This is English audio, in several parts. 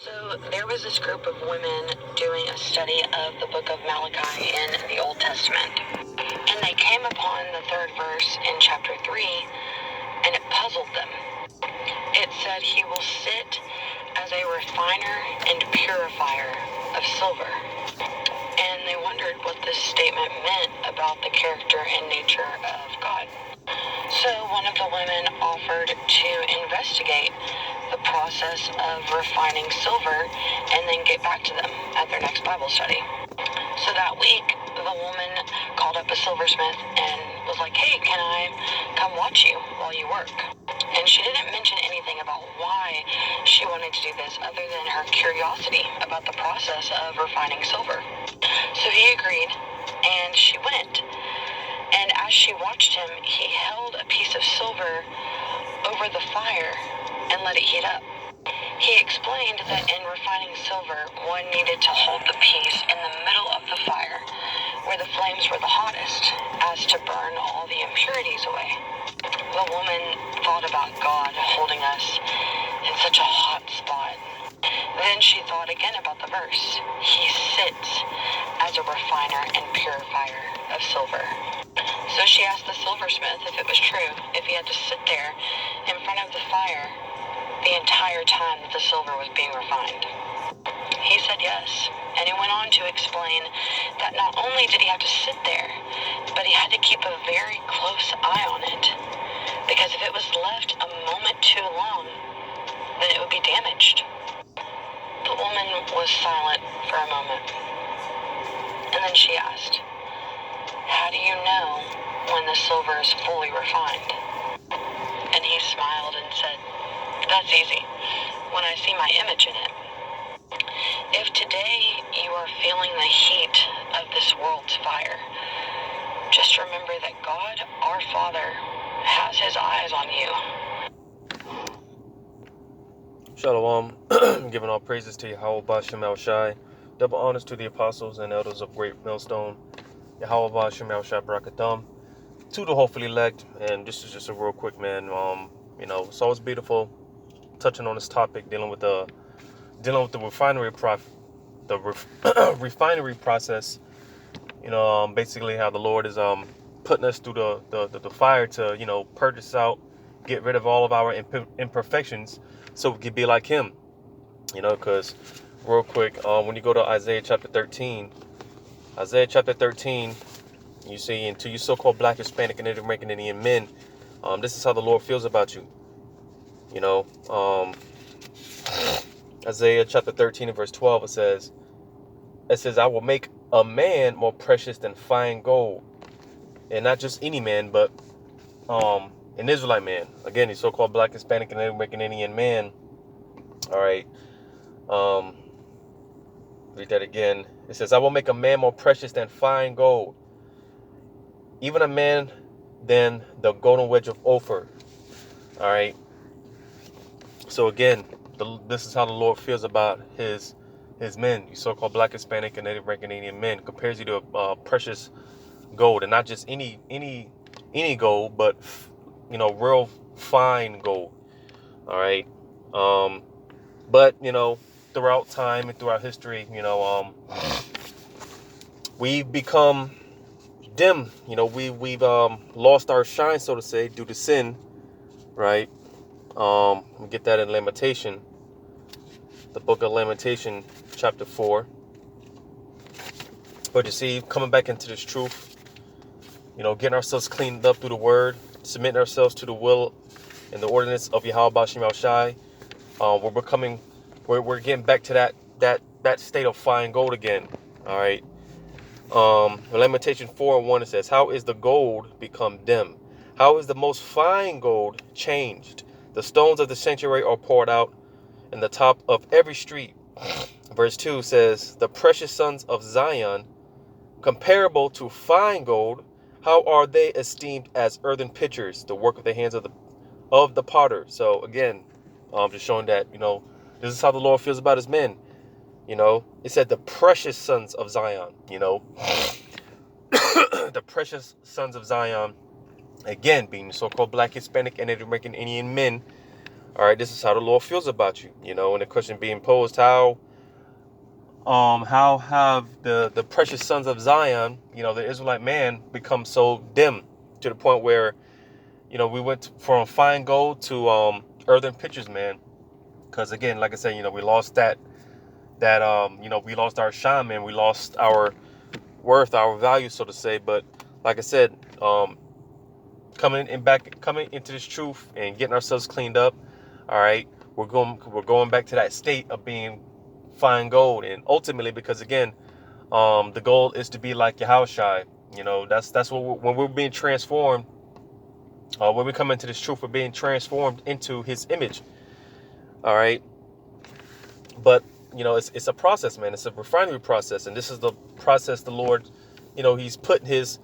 So there was this group of women doing a study of the book of Malachi in the Old Testament. And they came upon the third verse in chapter 3, and it puzzled them. It said, "He will sit as a refiner and purifier of silver." And they wondered what this statement meant about the character and nature of God. So one of the women offered to investigate the process of refining silver and then get back to them at their next Bible study. So that week, the woman called up a silversmith and was like, "Hey, can I come watch you while you work?" And she didn't mention anything about why she wanted to do this other than her curiosity about the process of refining silver. So he agreed, and she went. And as she watched him, he held a piece of silver over the fire and let it heat up. He explained that in refining silver, one needed to hold the piece in the middle of the fire, where the flames were the hottest, as to burn all the impurities away. The woman thought about God holding us in such a hot spot. Then she thought again about the verse. He sits as a refiner and purifier of silver. So she asked the silversmith if it was true, if he had to sit there in front of the fire the entire time that the silver was being refined. He said yes, and he went on to explain that not only did he have to sit there, but he had to keep a very close eye on it, because if it was left a moment too long, then it would be damaged. The woman was silent for a moment, and then she asked, "How do you know when the silver is fully refined?" And he smiled and said, "That's easy, when I see my image in it." If today you are feeling the heat of this world's fire, just remember that God, our Father, has his eyes on you. Shalom, giving all praises to Yahweh Bashem El Shai, double honors to the apostles and elders of Great Millstone, Yahweh Bashem El Shai Barakatham, to the hopefully elect. And this is just a real quick, man. It's always beautiful touching on this topic, dealing with the refinery refinery process. Basically how the Lord is putting us through the fire to purge us out, get rid of all of our imperfections, so we can be like Him. Because real quick, when you go to Isaiah chapter 13, you see, "And to you so-called Black, Hispanic, and Native American Indian men, this is how the Lord feels about you." Isaiah chapter 13 and verse 12, it says, "I will make a man more precious than fine gold." And not just any man, but an Israelite man. Again, these so-called Black, Hispanic, and Native American Indian man. All right. Read that again. It says, "I will make a man more precious than fine gold, even a man than the golden wedge of Ophir." All right. So again, this is how the Lord feels about his men, you so-called Black, Hispanic, and Native American Indian men. Compares you to precious gold, and not just any gold, but real fine gold. All right. But throughout time and throughout history, we've become dim. We've lost our shine, so to say, due to sin. Right. We get that in Lamentation, the book of Lamentation, chapter 4. But you see, coming back into this truth, getting ourselves cleaned up through the word, submitting ourselves to the will and the ordinance of Yahweh Bashem El Shai, we're getting back to that state of fine gold again. All right. Lamentation 4:1, it says, "How is the gold become dim? How is the most fine gold changed? The stones of the sanctuary are poured out in the top of every street." Verse 2 says, "The precious sons of Zion, comparable to fine gold, how are they esteemed as earthen pitchers, the work of the hands of the potter." So again, just showing that, this is how the Lord feels about his men. It said the precious sons of Zion, the precious sons of Zion, again, being the so-called Black, Hispanic, and Native American Indian men, All right, this is how the Lord feels about you. And the question being posed, how have the precious sons of Zion, the Israelite man, become so dim to the point where, we went from fine gold to earthen pitchers, man. Because again, like I said, we lost we lost our shine, man. We lost our worth, our value, so to say. But like I said, coming into this truth and getting ourselves cleaned up. All right, we're going back to that state of being fine gold, and ultimately, because again, the goal is to be like Yahushai. That's what when we're being transformed. When we come into this truth, we're being transformed into His image. All right, but it's a process, man. It's a refinery process, and this is the process the Lord, He's put His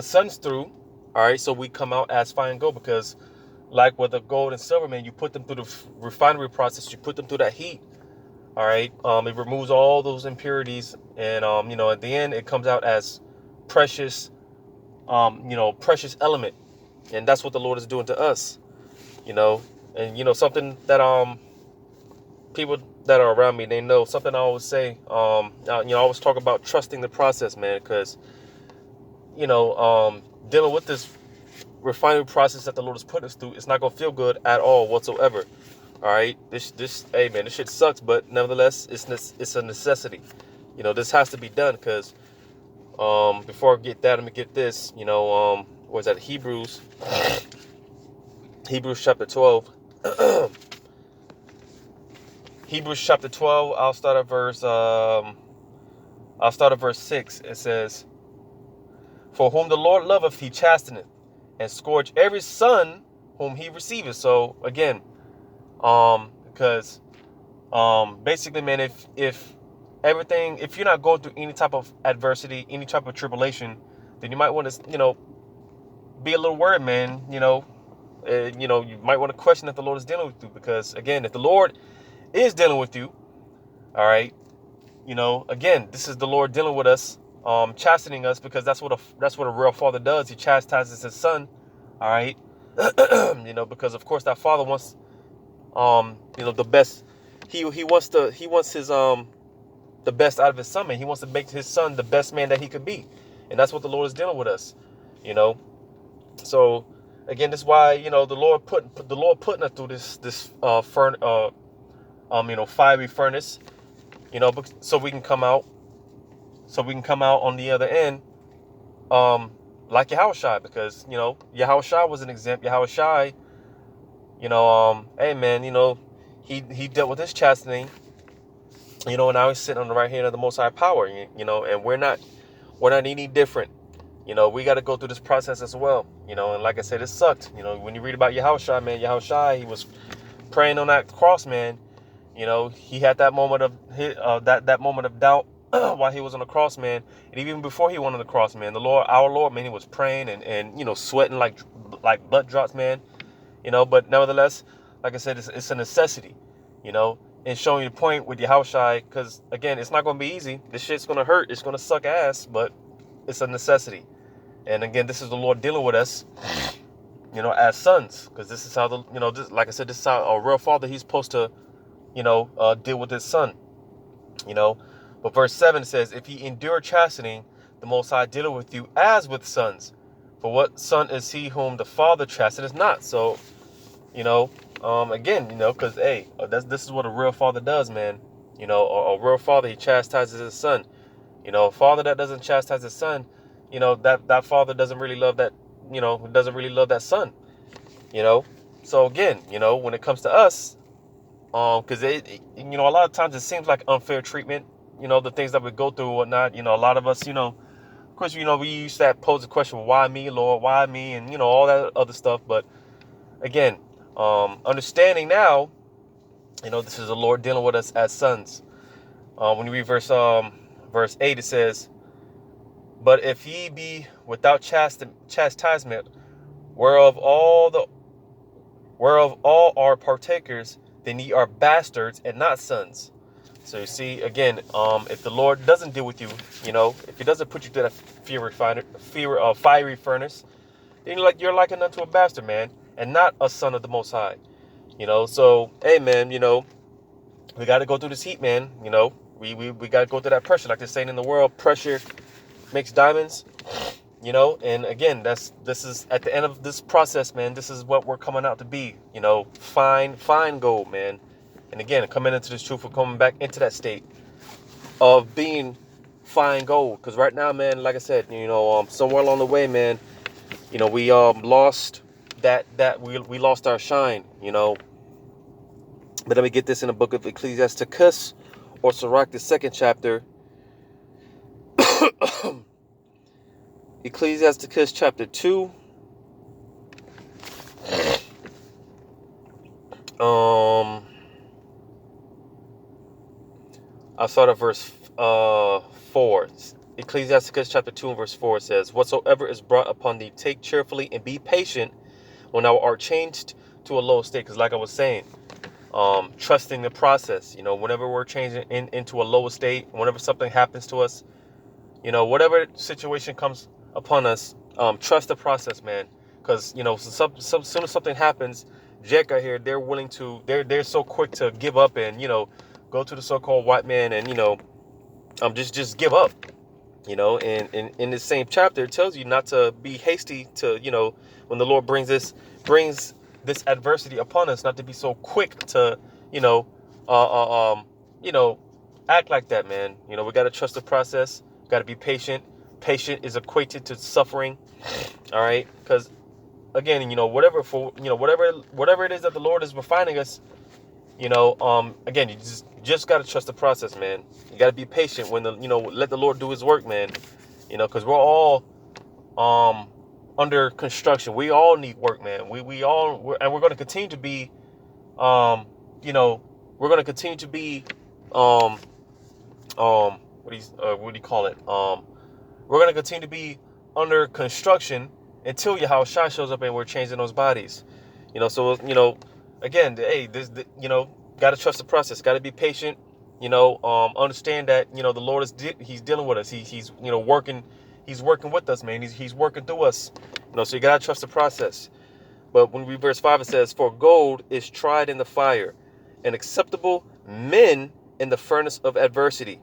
sons through. All right, so we come out as fine gold, because like with the gold and silver, man, you put them through the refinery process. You put them through that heat. All right, it removes all those impurities, and at the end, it comes out as precious, precious element, and that's what the Lord is doing to us. And something that people that are around me, they know something I always say. I always talk about trusting the process, man, because dealing with this refining process that the Lord has put us through, it's not gonna feel good at all whatsoever. All right, hey man, this shit sucks, but nevertheless, it's a necessity. This has to be done, because before I get that, let me get this. What is that? Hebrews chapter 12. Hebrews chapter 12. I'll start at verse 6. It says, "For whom the Lord loveth, He chasteneth, and scourge every son whom He receiveth." So again, because basically, man, if you're not going through any type of adversity, any type of tribulation, then you might want to be a little worried, man. You might want to question if the Lord is dealing with you, because again, if the Lord is dealing with you, all right, again, this is the Lord dealing with us, chastening us, because that's what a real father does. He chastises his son. All right. Because of course that father wants the best. He wants his the best out of his son, man. He wants to make his son the best man that he could be, and that's what the Lord is dealing with us. So again, that's why the Lord putting us through this fiery furnace, so we can come out on the other end, like Yahushua, because Yahushua was an example. Yahushua, hey man, he dealt with his chastening, and now he's sitting on the right hand of the Most High Power, and we're not any different. We got to go through this process as well, and like I said, it sucked. When you read about Yahushua, man, Yahushua, he was praying on that cross, man. He had that moment of that moment of doubt while he was on the cross, man. And even before he went on the cross, man, our Lord, man, he was praying and sweating like blood drops, man. But nevertheless, like I said, it's a necessity, and showing you the point with Yahushua, because again, it's not going to be easy. This shit's going to hurt. It's going to suck ass, but it's a necessity. And again, this is the Lord dealing with us, as sons, because this is how like I said, this is how a real father, he's supposed to, deal with his son, But verse 7 says, "If ye endure chastening, the Most High dealeth with you as with sons. For what son is he whom the Father chasteneth not?" So, again, because hey, this is what a real father does, man. A real father, he chastises his son. A father that doesn't chastise his son, that father doesn't really love that, doesn't really love that son. So again, when it comes to us, because a lot of times it seems like unfair treatment. The things that we go through and whatnot. A lot of us, of course, we used to pose the question, why me, Lord, why me, and all that other stuff. But again, understanding now, this is the Lord dealing with us as sons. When you read verse 8, it says, "But if ye be without chastisement, whereof all are partakers, then ye are bastards and not sons." So you see, again, if the Lord doesn't deal with you, if He doesn't put you through that fiery furnace, then you're likened unto a bastard, man, and not a son of the Most High. So, hey, man, we got to go through this heat, man. We got to go through that pressure. Like they're saying in the world, pressure makes diamonds. And again, this is at the end of this process, man. This is what we're coming out to be. Fine gold, man. And again, coming into this truth, we're coming back into that state of being fine gold. Because right now, man, like I said, somewhere along the way, man, we lost we lost our shine. But let me get this in the book of Ecclesiasticus, or Sirach, the 2nd chapter. Ecclesiasticus chapter 2. I'll start at verse 4. Ecclesiasticus chapter 2 and verse 4 says, "Whatsoever is brought upon thee, take cheerfully and be patient when thou art changed to a low state." Because like I was saying, trusting the process. Whenever we're changing into a lower state, whenever something happens to us, whatever situation comes upon us, trust the process, man. Because soon as something happens, Jack out here, they're so quick to give up and go to the so-called white man and just give up. And in this same chapter, it tells you not to be hasty to when the Lord brings this adversity upon us, not to be so quick to act like that, man. We got to trust the process. Got to be patient. Patient is equated to suffering. All right, because again, whatever it is that the Lord is refining us, again, you just got to trust the process, man. You got to be patient when let the Lord do His work, man. Because we're all under construction. We all need work, man. And we're going to continue to be we're going to continue to be what do you call it? We're going to continue to be under construction until Yahushua shows up and we're changing those bodies. So again, hey, got to trust the process. Got to be patient. Understand that the Lord He's dealing with us. He's working. He's working with us, man. He's working through us. So you got to trust the process. But when we read verse 5, it says, "For gold is tried in the fire, and acceptable men in the furnace of adversity."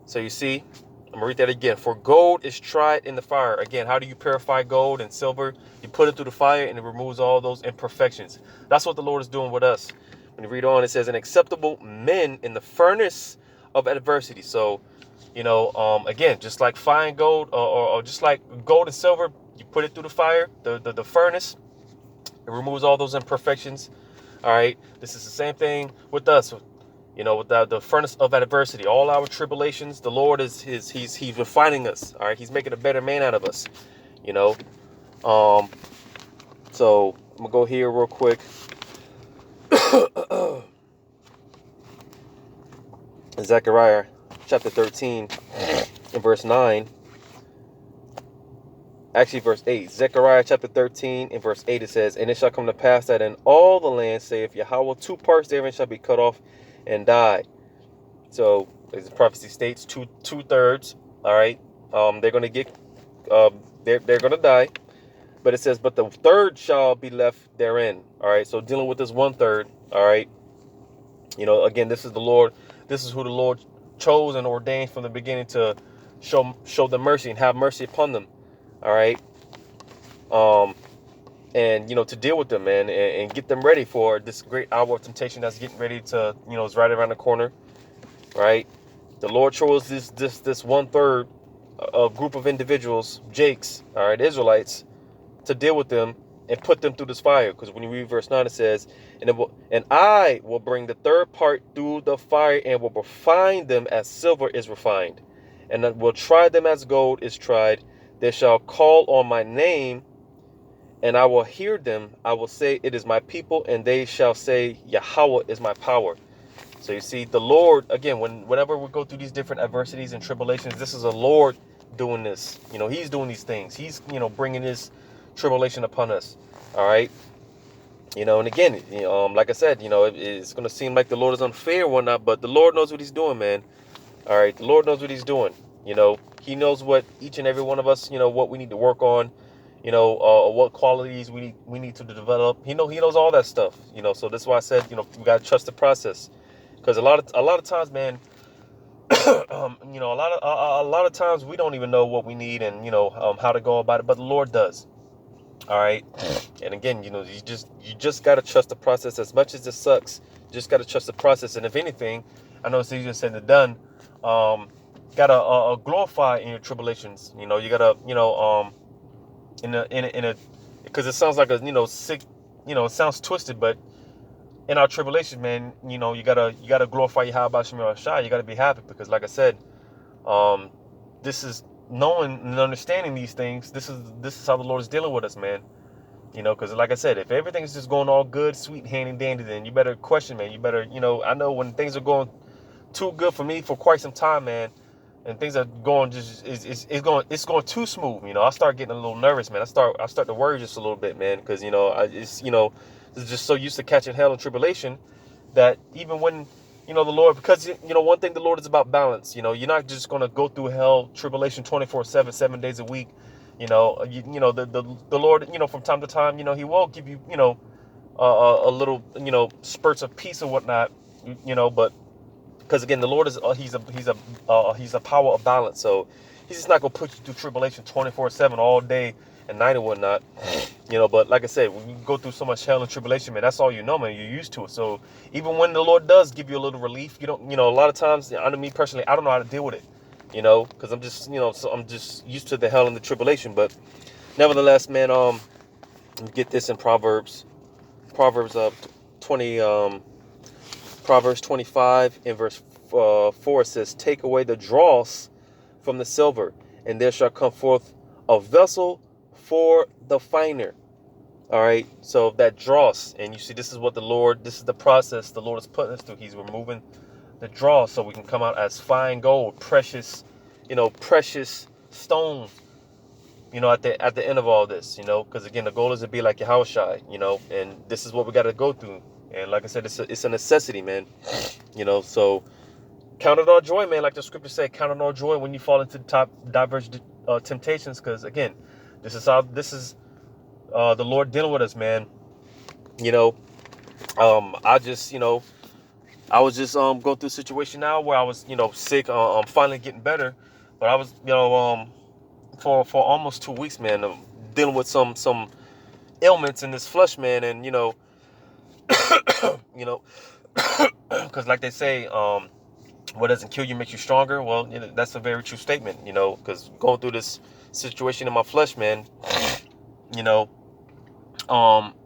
So you see, I'm gonna read that again. "For gold is tried in the fire." Again, how do you purify gold and silver? You put it through the fire and it removes all those imperfections. That's what the Lord is doing with us. When you read on, it says, "And acceptable men in the furnace of adversity." So, again, just like fine gold or just like gold and silver, you put it through the fire, the furnace, it removes all those imperfections. All right. This is the same thing with us. With the furnace of adversity, all our tribulations, the Lord he's refining us. All right. He's making a better man out of us. So I'm gonna go here real quick. Zechariah chapter 13 and verse 9. Actually, verse 8. Zechariah chapter 13 and verse 8, it says, "And it shall come to pass that in all the land, saith Yahweh, 2 parts therein shall be cut off and die." So, as the prophecy states, two-thirds. All right, they're going to get, they're going to die. But it says, "But the third shall be left therein." All right, so dealing with this 1/3. All right, again, this is the Lord. This is who the Lord chose and ordained from the beginning to show them mercy and have mercy upon them. All right. And to deal with them, man, and get them ready for this great hour of temptation that's getting ready to, is right around the corner. Right. The Lord chose this 1/3 group of individuals, Jakes, all right, Israelites, to deal with them and put them through this fire. Because when you read verse 9, it says, and I will bring the third part through the fire and will refine them as silver is refined, and will try them as gold is tried. They shall call on my name, and I will hear them. I will say, it is my people, and they shall say, Yahweh is my power. So you see, the Lord, again, whenever we go through these different adversities and tribulations, this is the Lord doing this. He's doing these things. He's, bringing this tribulation upon us. All right. And again, like I said, it's going to seem like the Lord is unfair or whatnot, but the Lord knows what He's doing, man. All right. The Lord knows what He's doing. He knows what each and every one of us, what we need to work on. what qualities we need to develop. He knows all that stuff. So that's why I said, we gotta trust the process, because a lot of times, man, a lot of times we don't even know what we need, and how to go about it, but the Lord does. All right. And again, you just gotta trust the process. As much as it sucks, you just gotta trust the process. And if anything, I know it's easier said than done. Gotta glorify in your tribulations. You gotta in a because it sounds like a sick, it sounds twisted, but in our tribulation, man, you gotta glorify Yahweh Shemel Shai. You gotta be happy, because like I said, um, this is knowing and understanding these things. This is how the Lord is dealing with us, man. Because like I said, if everything's just going all good, sweet, handy dandy, then you better question, man. You better, I know when things are going too good for me for quite some time, man, and things are going just it's going too smooth. I start getting a little nervous, man. I start to worry just a little bit, man, because it's just so used to catching hell and tribulation that even when the Lord, because one thing, the Lord is about balance. You're not just going to go through hell, tribulation 24/7, 7 days a week. The Lord, from time to time, He will give you, a little, spurts of peace and whatnot, but because again, the Lord is he's a power of balance. So He's just not gonna put you through tribulation 24/7 all day and night and whatnot. But like I said, when you go through so much hell and tribulation, man, that's all man. You're used to it. So even when the Lord does give you a little relief, you don't, a lot of times, I know me personally, I don't know how to deal with it. Because I'm just, so I'm just used to the hell and the tribulation. But nevertheless, man, get this in Proverbs 20, Proverbs 25 in verse 4 says, "Take away the dross from the silver, and there shall come forth a vessel for the finer." All right. So that dross, and you see, this is the process the Lord is putting us through. He's removing the dross so we can come out as fine gold, precious stones, at the end of all this, because again, the goal is to be like Yahushua, and this is what we got to go through. And like I said, it's a necessity, man. So count it all joy, man. Like the scriptures say, count it all joy when you fall into diverse temptations, because again, this is the Lord dealing with us, man. I was just going through a situation now where I was sick. I'm finally getting better, but I was for almost 2 weeks, man, dealing with some ailments in this flesh, man, and because like they say, what doesn't kill you makes you stronger. Well, that's a very true statement, because going through this situation in my flesh, man,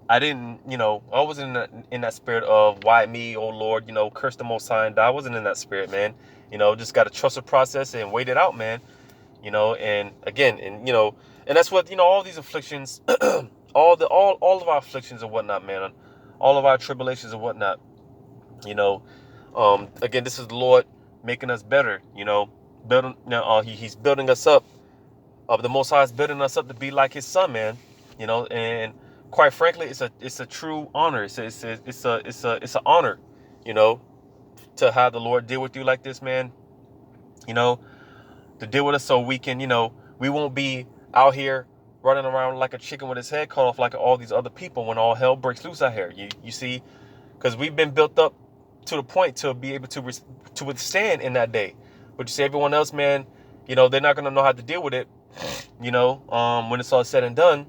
I didn't, I wasn't in that spirit of why me, oh Lord, curse the Most High and die. I wasn't in that spirit, man. Just got to trust the process and wait it out, man. And again, and that's what, all these afflictions, all of our afflictions and whatnot, man, all of our tribulations and whatnot, again, this is the Lord making us better, building, He's building us up. The Most High is building us up to be like His Son, man. And quite frankly, it's a true honor. It's an honor, to have the Lord deal with you like this, man. To deal with us so we can, we won't be out here running around like a chicken with his head cut off like all these other people when all hell breaks loose out here. You see, because we've been built up to the point to be able to withstand in that day. But you see, everyone else, man, they're not gonna know how to deal with it. When it's all said and done.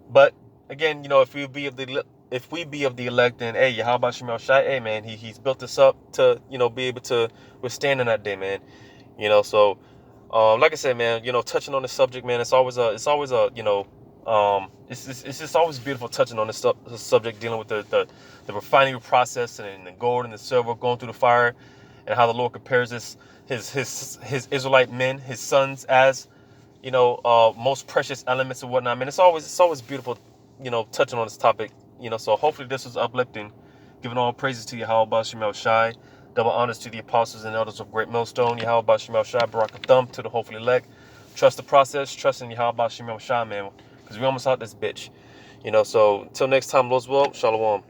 But again, if we be of the elect, then hey, how about Shemel Shai? Hey, man, he's built us up to be able to withstand in that day, man. So like I said, man, touching on the subject, man, it's always it's just always beautiful touching on this subject, dealing with the refinery process and the gold and the silver going through the fire, and how the Lord compares his Israelite men, his sons, as most precious elements and whatnot. I mean, it's always beautiful, touching on this topic. So hopefully this was uplifting, giving all praises to Yahweh Shemel Shai, double honors to the apostles and elders of Great Millstone, Yahweh Shemel Shai, Barak Thumb to the hopefully elect. Trust the process, trust in Yahweh Shemel Shai, man, because we almost out this bitch. So until next time, Lord's will, Shalom.